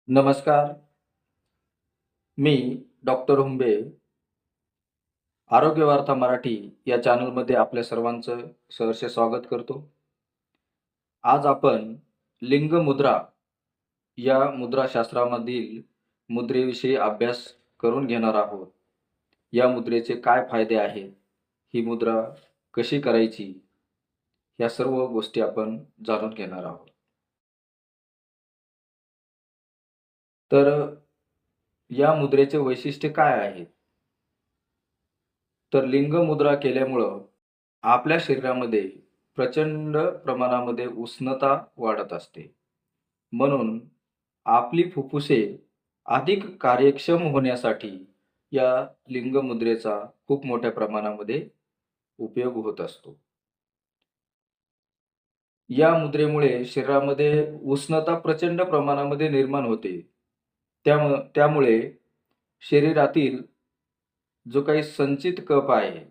नमस्कार. मी डॉक्टर हुंबे आरोग्य वार्ता मराठी या चॅनलमध्ये आपल्या सर्वांचं सहर्ष स्वागत करतो. आज आपण लिंग मुद्रा या मुद्राशास्त्रामधील मुद्रेविषयी अभ्यास करून घेणार आहोत. या मुद्रेचे काय फायदे आहेत? ही मुद्रा कशी करायची? या सर्व गोष्टी आपण जाणून घेणार आहोत. तर या मुद्रेचे वैशिष्ट्य काय आहेत? तर लिंग मुद्रा केल्यामुळं आपल्या शरीरामध्ये प्रचंड प्रमाणामध्ये उष्णता वाढत असते. म्हणून आपली फुफ्फुसे अधिक कार्यक्षम होण्यासाठी या लिंग मुद्रेचा खूप मोठ्या प्रमाणामध्ये उपयोग होत असतो. या मुद्रेमुळे शरीरामध्ये उष्णता प्रचंड प्रमाणामध्ये निर्माण होते. त्यामुळे शरीरातील जो काही संचित कफ आहे,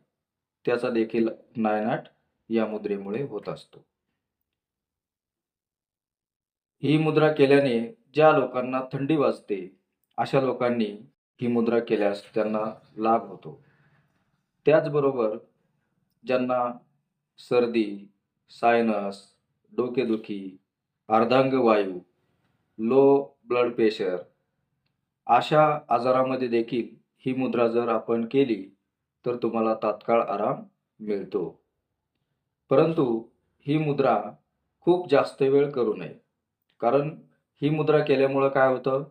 त्याचा देखील नायनाट या मुद्रेमुळे होत असतो. ही मुद्रा केल्याने ज्या लोकांना थंडी वाजते, अशा लोकांनी ही मुद्रा केल्यास त्यांना लाभ होतो. त्याचबरोबर ज्यांना सर्दी, सायनस, डोकेदुखी, अर्धांगवायू, लो ब्लड प्रेशर अशा आजारामध्ये देखील ही मुद्रा जर आपण केली, तर तुम्हाला तात्काळ आराम मिळतो. परंतु ही मुद्रा खूप जास्त वेळ करू नये. कारण ही मुद्रा केल्यामुळं काय होतं,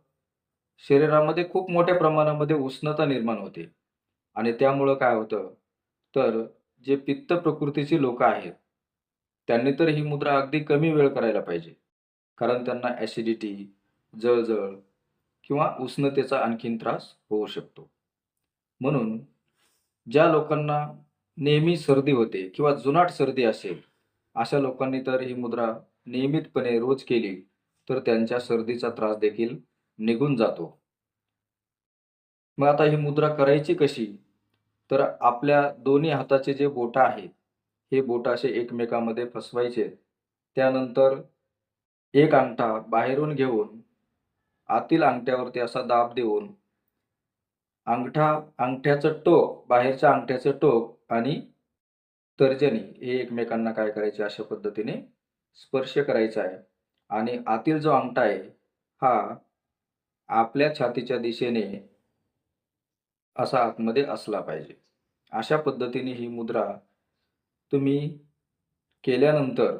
शरीरामध्ये खूप मोठ्या प्रमाणामध्ये उष्णता निर्माण होते आणि त्यामुळं काय होतं, तर जे पित्त प्रकृतीची लोकं आहेत, त्यांनी तर ही मुद्रा अगदी कमी वेळ करायला पाहिजे. कारण त्यांना ॲसिडिटी, जळजळ किंवा उष्णतेचा आणखीन त्रास होऊ शकतो. म्हणून ज्या लोकांना नेहमी सर्दी होते किंवा जुनाट सर्दी असेल, अशा लोकांनी तर ही मुद्रा नियमितपणे रोज केली, तर त्यांच्या सर्दीचा त्रास देखील निघून जातो. मग आता ही मुद्रा करायची कशी? तर आपल्या दोन्ही हाताचे जे बोटं आहेत, हे बोटं असे एकमेकांमध्ये फसवायचे. त्यानंतर एक अंगठा बाहेरून घेऊन आतील अंगठ्यावरती असा दाब देऊन अंगठ्याचं टोक, बाहेरच्या अंगठ्याचं टोक आणि तर्जनी हे एकमेकांना काय करायचे अशा पद्धतीने स्पर्श करायचा आहे आणि आतील जो अंगठा आहे, हा आपल्या छातीच्या दिशेने असा आतमध्ये असला पाहिजे. अशा पद्धतीने ही मुद्रा तुम्ही केल्यानंतर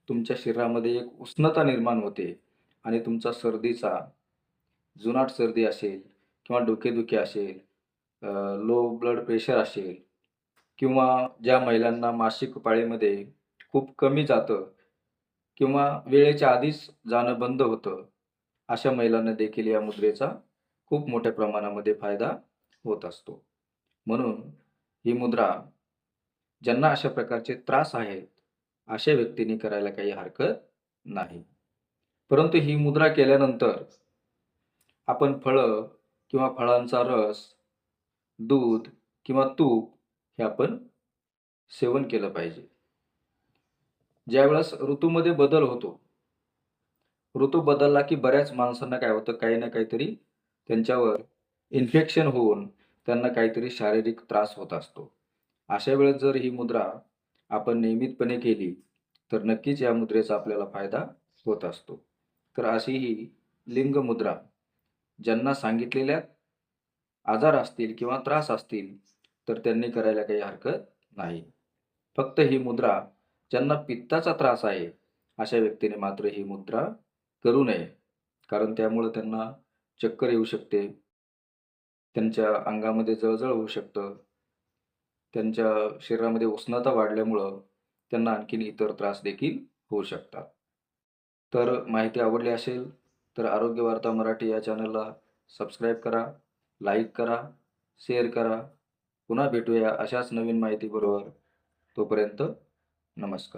तुमच्या शरीरामध्ये एक उष्णता निर्माण होते आणि तुमचा सर्दीचा, जुनाट सर्दी असेल किंवा डोकेदुखी असेल, लो ब्लड प्रेशर असेल किंवा ज्या महिलांना मासिक पाळीमध्ये खूप कमी जातं किंवा वेळेच्या आधीच जाणं बंद होतं, अशा महिलांना देखील या मुद्रेचा खूप मोठ्या प्रमाणामध्ये फायदा होत असतो. म्हणून ही मुद्रा ज्यांना अशा प्रकारचे त्रास आहेत, अशा व्यक्तींनी करायला काही हरकत नाही. परंतु ही मुद्रा केल्यानंतर आपण फळं किंवा फळांचा रस, दूध किंवा तूप हे आपण सेवन केलं पाहिजे. ज्यावेळेस ऋतूमध्ये बदल होतो, ऋतू बदलला की बऱ्याच माणसांना काय होतं, काही ना काहीतरी त्यांच्यावर इन्फेक्शन होऊन त्यांना काहीतरी शारीरिक त्रास होत असतो. अशा वेळेस जर ही मुद्रा आपण नियमितपणे केली, तर नक्कीच या मुद्रेचा आपल्याला फायदा होत असतो. तर अशी ही लिंग मुद्रा ज्यांना सांगितलेल्या आजार असतील किंवा त्रास असतील, तर त्यांनी करायला काही हरकत नाही. फक्त ही मुद्रा ज्यांना पित्ताचा त्रास आहे, अशा व्यक्तीने मात्र ही मुद्रा करू नये. कारण त्यामुळं त्यांना चक्कर येऊ शकते, त्यांच्या अंगामध्ये जळजळ होऊ शकतं, त्यांच्या शरीरामध्ये उष्णता वाढल्यामुळं त्यांना आणखीन इतर त्रास देखील होऊ शकतात. तर माहिती आवडली असेल, तर आरोग्य वार्ता मराठी या चॅनलला सबस्क्राईब करा, लाईक करा, शेअर करा. पुन्हा भेटूया अशाच नवीन माहितीबरोबर. तोपर्यंत नमस्कार.